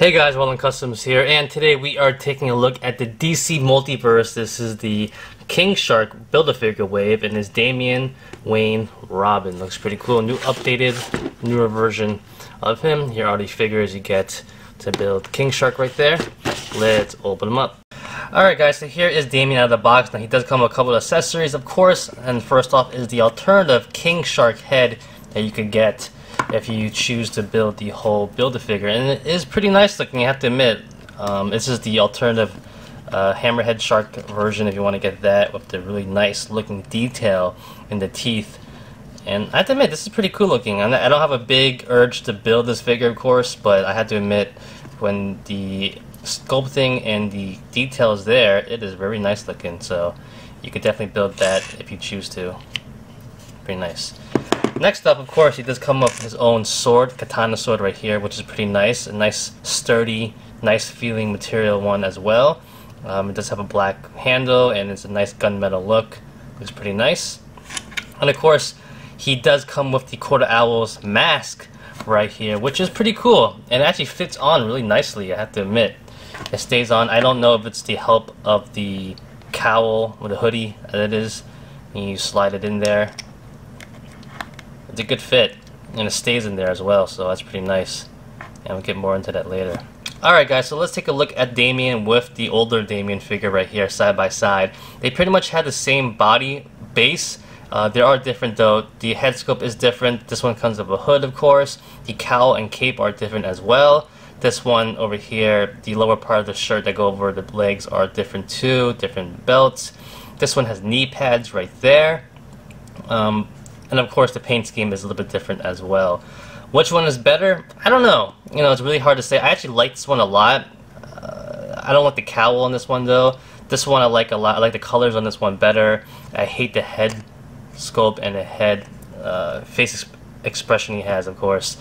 Hey guys, Wallen Customs here, and today we are taking a look at the DC Multiverse. This is the King Shark Build-A-Figure wave, and it's Damian, Wayne, Robin. Looks pretty cool. New updated, newer version of him. Here are the figures you get to build King Shark right there. Let's open them up. Alright guys, so here is Damian out of the box. Now he does come with a couple of accessories, of course, and first off is the alternative King Shark head that you could get if you choose to build the whole Build-A-Figure, and it is pretty nice looking, I have to admit. This is the alternative Hammerhead Shark version if you want to get that, with the really nice looking detail in the teeth. And I have to admit, this is pretty cool looking. I don't have a big urge to build this figure, of course, but I have to admit, when the sculpting and the detail is there, it is very nice looking, so you could definitely build that if you choose to. Pretty nice. Next up, of course, he does come up with his own sword, katana sword right here, which is pretty nice. A nice, sturdy, nice feeling material one as well. It does have a black handle, and it's a nice gunmetal look. It's pretty nice. And of course, he does come with the Quarter Owl's mask right here, which is pretty cool. And it actually fits on really nicely, I have to admit. It stays on. I don't know if it's the help of the cowl or the hoodie that it is. And you slide it in there. It's a good fit, and it stays in there as well, so that's pretty nice, and we'll get more into that later. Alright guys, so let's take a look at Damian with the older Damian figure right here, side by side. They pretty much have the same body base. They are different though. The head sculpt is different. This one comes with a hood, of course. The cowl and cape are different as well. This one over here, the lower part of the shirt that go over the legs are different too, different belts. This one has knee pads right there. And of course the paint scheme is a little bit different as well. Which one is better? I don't know. You know, it's really hard to say. I actually like this one a lot. I don't like the cowl on this one though. This one I like a lot. I like the colors on this one better. I hate the head sculpt and the head face expression he has, of course.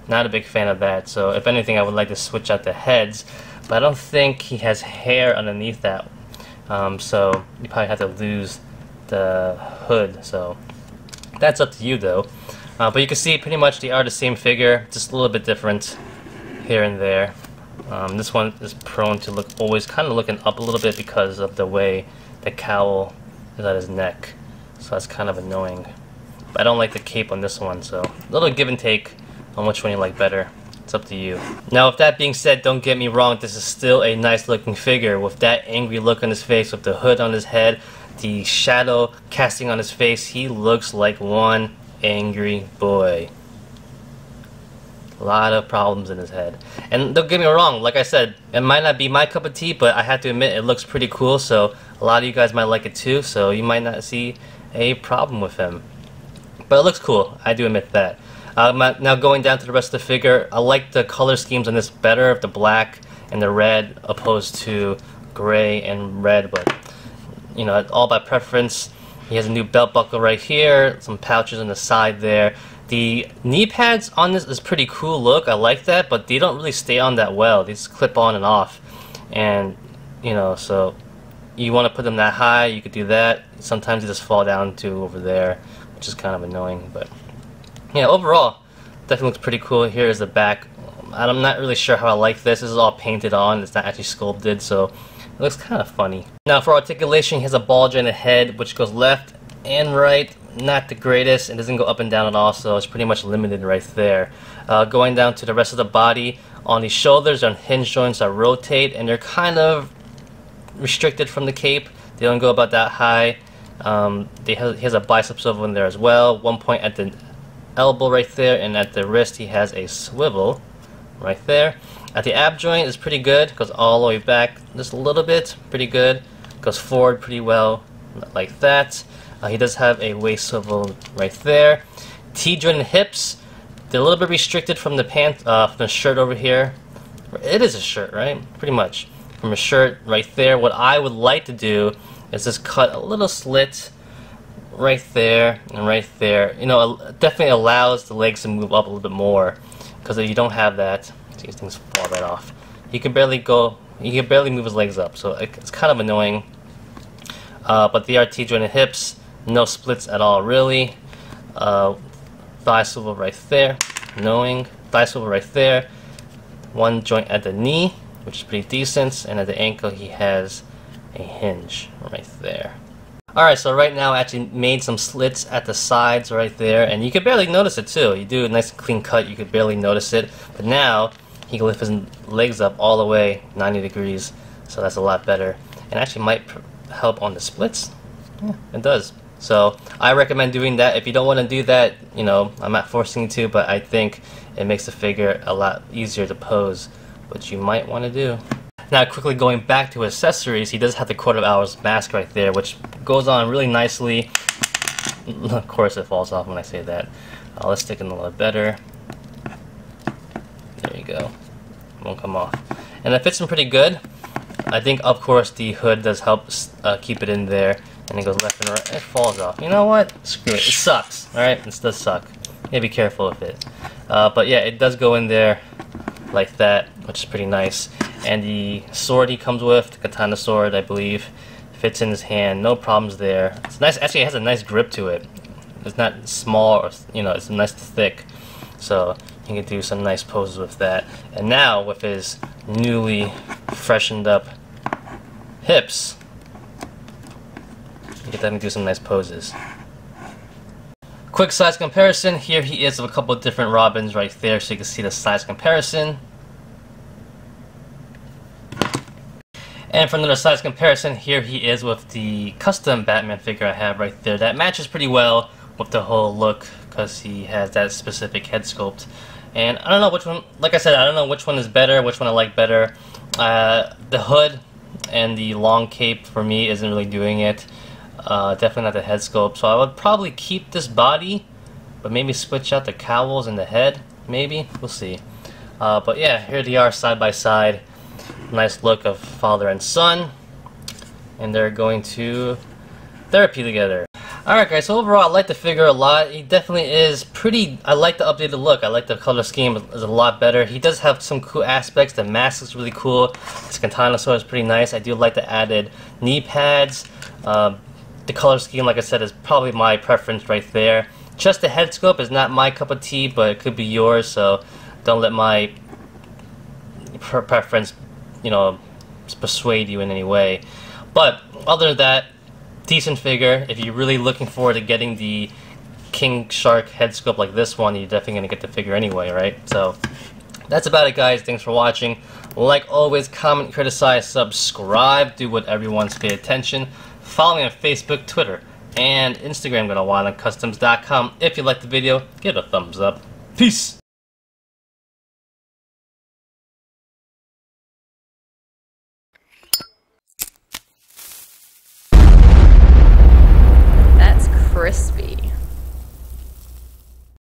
Not a big fan of that. So if anything, I would like to switch out the heads. But I don't think he has hair underneath that. So you probably have to lose the hood. So that's up to you though. But you can see pretty much they are the same figure, just a little bit different here and there. This one is prone to look always kind of looking up a little bit because of the way the cowl is at his neck. So that's kind of annoying. But I don't like the cape on this one, so a little give and take on which one you like better. It's up to you. Now with that being said, don't get me wrong, this is still a nice looking figure with that angry look on his face, with the hood on his head, the shadow casting on his face. He looks like one angry boy. A lot of problems in his head. And don't get me wrong, like I said, it might not be my cup of tea, but I have to admit it looks pretty cool, so a lot of you guys might like it too, so you might not see a problem with him. But it looks cool, I do admit that. Now going down to the rest of the figure, I like the color schemes on this better, of the black and the red opposed to gray and red, but you know, all by preference. He has a new belt buckle right here, some pouches on the side there. The knee pads on this is pretty cool look, I like that, but they don't really stay on that well. They just clip on and off. And, you know, so you want to put them that high, you could do that. Sometimes they just fall down to over there, which is kind of annoying, but yeah, overall, definitely looks pretty cool. Here is the back. I'm not really sure how I like this. This is all painted on, it's not actually sculpted, so it looks kind of funny. Now for articulation, he has a bulge in the head which goes left and right. Not the greatest. It doesn't go up and down at all, so it's pretty much limited right there. Going down to the rest of the body, on the shoulders are hinge joints that rotate, and they're kind of restricted from the cape. They don't go about that high. He has a bicep swivel in there as well. One point at the elbow right there, and at the wrist he has a swivel right there. At the ab joint is pretty good, goes all the way back just a little bit, pretty good. Goes forward pretty well, like that. He does have a waist swivel right there. T-joint and hips, they're a little bit restricted from the pant, from the shirt over here. It is a shirt, right? Pretty much. From a shirt right there. What I would like to do is just cut a little slit right there and right there. You know, it definitely allows the legs to move up a little bit more, because if you don't have that, these things fall right off. He can barely move his legs up, so it's kind of annoying. But the RT jointed hips, no splits at all really. Thigh swivel right there, knowing thigh swivel right there. one joint at the knee, which is pretty decent, and at the ankle he has a hinge right there. Alright, so right now I actually made some slits at the sides right there, and you could barely notice it too. You do a nice clean cut, you could barely notice it, but now he can lift his legs up all the way 90 degrees, so that's a lot better, and actually might help on the splits. Yeah, it does. So I recommend doing that. If you don't want to do that, you know, I'm not forcing you to, but I think it makes the figure a lot easier to pose, which you might want to do. Now quickly going back to accessories, he does have the quarter hours mask right there, which goes on really nicely. Of course it falls off when I say that. Let's stick it in a little better. There you go. It won't come off. And it fits him pretty good. I think, of course, the hood does help keep it in there. And it goes left and right. It falls off. You know what? Screw it. It sucks. Alright? This does suck. You gotta be careful with it. But yeah, it does go in there like that, which is pretty nice. And the sword he comes with, the katana sword, I believe, fits in his hand. No problems there. It's nice. Actually, it has a nice grip to it. It's not small, or, you know, it's nice thick. So you can do some nice poses with that. And now with his newly freshened up hips, you can definitely do some nice poses. Quick size comparison. Here he is with a couple of different Robins right there, so you can see the size comparison. And for another size comparison, here he is with the custom Batman figure I have right there. That matches pretty well with the whole look because he has that specific head sculpt. And I don't know which one, like I said, I don't know which one is better, which one I like better. The hood and the long cape for me isn't really doing it. Definitely not the head sculpt. So I would probably keep this body, but maybe switch out the cowls and the head. Maybe, we'll see. But yeah, here they are side by side. Nice look of father and son, and they're going to therapy together. Alright guys, so overall I like the figure a lot. He definitely is pretty, I like the updated look. I like the color scheme, is a lot better. He does have some cool aspects. The mask is really cool. His katana sword is pretty nice. I do like the added knee pads. The color scheme, like I said, is probably my preference right there. Just the head sculpt is not my cup of tea, but it could be yours, so don't let my preference, you know, persuade you in any way. But other than that, decent figure. If you're really looking forward to getting the King Shark head sculpt like this one, you're definitely going to get the figure anyway, right? So that's about it, guys. Thanks for watching. Like always, comment, criticize, subscribe, do whatever you want to pay attention. Follow me on Facebook, Twitter, and Instagram. Go to wildandcustoms.com. If you liked the video, give it a thumbs up. Peace! That's crispy.